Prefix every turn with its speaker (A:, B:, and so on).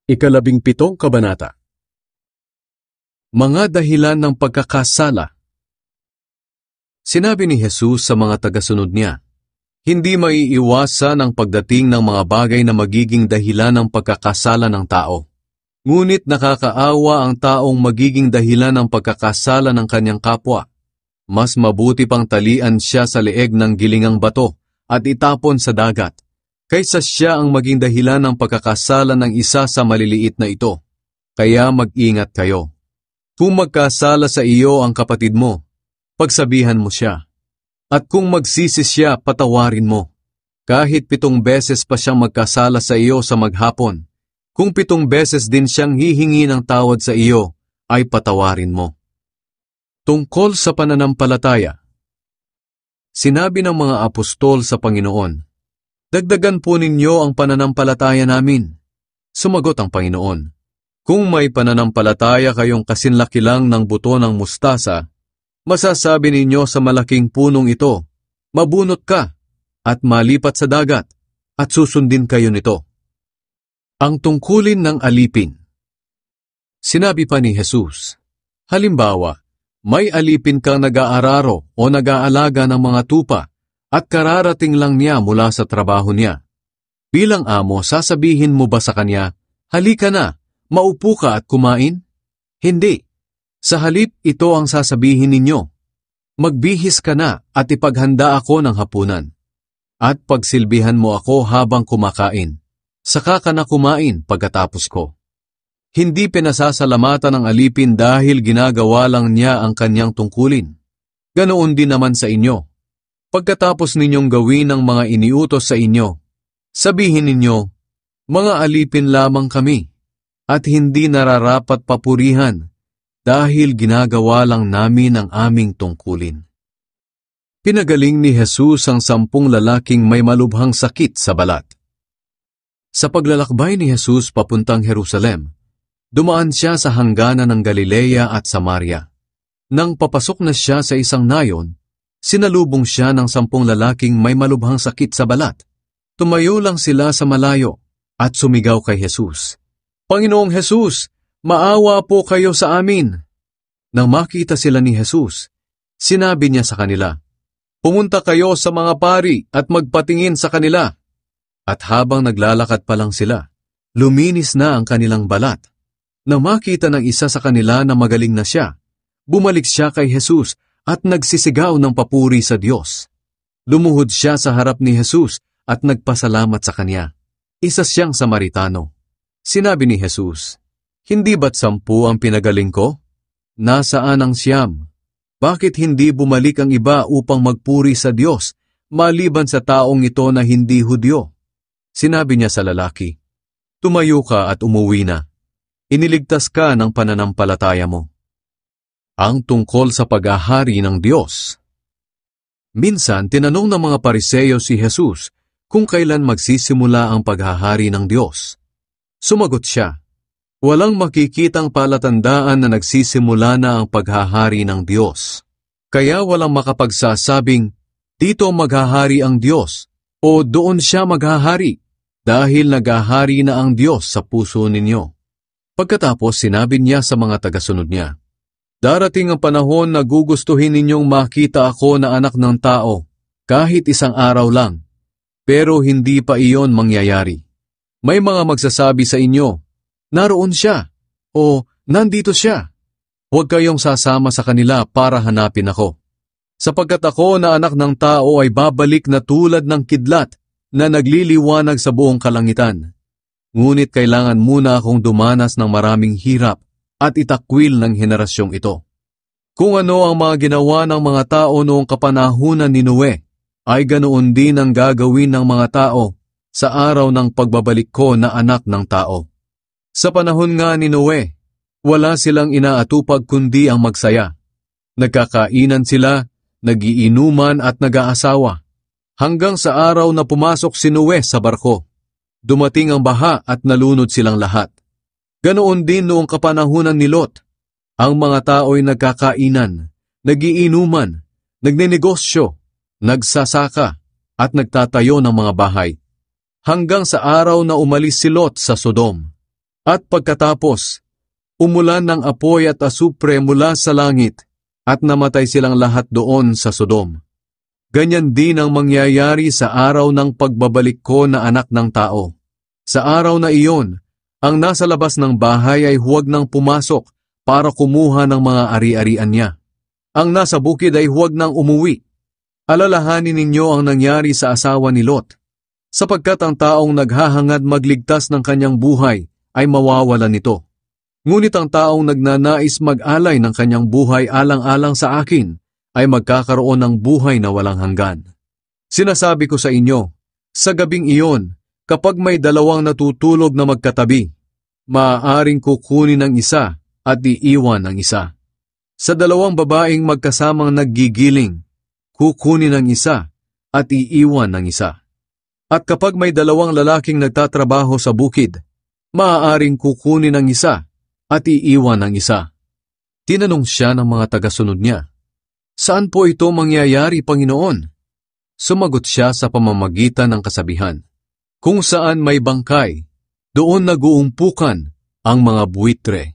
A: 17 Kabanata. Mga dahilan ng pagkakasala. Sinabi ni Jesus sa mga tagasunod niya, hindi maiiwasan ang pagdating ng mga bagay na magiging dahilan ng pagkakasala ng tao. Ngunit nakakaawa ang taong magiging dahilan ng pagkakasala ng kanyang kapwa. Mas mabuti pang talian siya sa leeg ng gilingang bato at itapon sa dagat, kaysa siya ang maging dahilan ng pagkakasala ng isa sa maliliit na ito. Kaya mag-ingat kayo. Kung magkasala sa iyo ang kapatid mo, pagsabihan mo siya. At kung magsisi siya, patawarin mo. Kahit 7 beses pa siyang magkasala sa iyo sa maghapon, kung 7 beses din siyang hihingi ng tawad sa iyo, ay patawarin mo. Tungkol sa pananampalataya. Sinabi ng mga apostol sa Panginoon, dagdagan po ninyo ang pananampalataya namin. Sumagot ang Panginoon, kung may pananampalataya kayong kasinlaki lang ng buto ng mustasa, masasabi ninyo sa malaking punong ito, mabunot ka at malipat sa dagat at susundin kayo nito. Ang tungkulin ng alipin. Sinabi pa ni Jesus, halimbawa, may alipin kang nag-aararo o nag-aalaga ng mga tupa, at kararating lang niya mula sa trabaho niya. Bilang amo, sasabihin mo ba sa kanya, halika na, maupo ka at kumain? Hindi. Sa halip, ito ang sasabihin ninyo. Magbihis ka na at ipaghanda ako ng hapunan. At pagsilbihan mo ako habang kumakain. Saka ka na kumain pagkatapos ko. Hindi pinasasalamatan ng alipin dahil ginagawa lang niya ang kanyang tungkulin. Ganoon din naman sa inyo. Pagkatapos ninyong gawin ang mga iniutos sa inyo, sabihin ninyo, mga alipin lamang kami, at hindi nararapat papurihan, dahil ginagawa lang namin ang aming tungkulin. Pinagaling ni Jesus ang 10 lalaking may malubhang sakit sa balat. Sa paglalakbay ni Jesus papuntang Jerusalem, dumaan siya sa hangganan ng Galilea at Samaria. Nang papasok na siya sa isang nayon, sinalubong siya ng 10 lalaking may malubhang sakit sa balat. Tumayo lang sila sa malayo at sumigaw kay Jesus, Panginoong Jesus, maawa po kayo sa amin. Nang makita sila ni Jesus, sinabi niya sa kanila, pumunta kayo sa mga pari at magpatingin sa kanila. At habang naglalakad pa lang sila, luminis na ang kanilang balat. Nang makita ng isa sa kanila na magaling na siya, bumalik siya kay Jesus at nagsisigaw ng papuri sa Diyos. Lumuhod siya sa harap ni Jesus at nagpasalamat sa kanya. Isa siyang Samaritano. Sinabi ni Jesus, hindi ba't 10 ang pinagaling ko? Nasaan ang 9? Bakit hindi bumalik ang iba upang magpuri sa Diyos, maliban sa taong ito na hindi Hudyo? Sinabi niya sa lalaki, tumayo ka at umuwi na. Iniligtas ka ng pananampalataya mo. Ang tungkol sa paghahari ng Diyos. Minsan, tinanong ng mga Pariseo si Jesus kung kailan magsisimula ang paghahari ng Diyos. Sumagot siya, walang makikitang palatandaan na nagsisimula na ang paghahari ng Diyos. Kaya walang makapagsasabing, dito maghahari ang Diyos o doon siya maghahari, dahil naghahari na ang Diyos sa puso ninyo. Pagkatapos sinabi niya sa mga tagasunod niya, darating ang panahon na gugustuhin ninyong makita ako na anak ng tao, kahit isang araw lang, pero hindi pa iyon mangyayari. May mga magsasabi sa inyo, naroon siya, o nandito siya. Huwag kayong sasama sa kanila para hanapin ako. Sapagkat ako na anak ng tao ay babalik na tulad ng kidlat na nagliliwanag sa buong kalangitan. Ngunit kailangan muna akong dumanas ng maraming hirap at itakwil ng henerasyong ito. Kung ano ang mga ginawa ng mga tao noong kapanahunan ni Noe, ay ganoon din ang gagawin ng mga tao sa araw ng pagbabalik ko na anak ng tao. Sa panahon nga ni Noe, wala silang inaatupag kundi ang magsaya. Nagkakainan sila, nagiinuman at nag-aasawa, hanggang sa araw na pumasok si Noe sa barko. Dumating ang baha at nalunod silang lahat. Ganoon din noong kapanahunan ni Lot. Ang mga tao'y nagkakainan, nagiinuman, nagnenegosyo, nagsasaka, at nagtatayo ng mga bahay. Hanggang sa araw na umalis si Lot sa Sodom. At pagkatapos, umulan ng apoy at asupre mula sa langit at namatay silang lahat doon sa Sodom. Ganyan din ang mangyayari sa araw ng pagbabalik ko na anak ng tao. Sa araw na iyon, ang nasa labas ng bahay ay huwag nang pumasok para kumuha ng mga ari-arian niya. Ang nasa bukid ay huwag nang umuwi. Alalahanin ninyo ang nangyari sa asawa ni Lot, sapagkat ang taong naghahangad magligtas ng kanyang buhay ay mawawalan nito. Ngunit ang taong nagnanais mag-alay ng kanyang buhay alang-alang sa akin ay magkakaroon ng buhay na walang hanggan. Sinasabi ko sa inyo, sa gabing iyon, kapag may dalawang natutulog na magkatabi, maaaring kukunin ang isa at iiwan ang isa. Sa dalawang babaeng magkasamang naggigiling, kukunin ang isa at iiwan ang isa. At kapag may dalawang lalaking nagtatrabaho sa bukid, maaaring kukunin ang isa at iiwan ang isa. Tinanong siya ng mga tagasunod niya, "Saan po ito mangyayari, Panginoon?" Sumagot siya sa pamamagitan ng kasabihan, "Kung saan may bangkay, doon nag-uumpukan ang mga buwitre."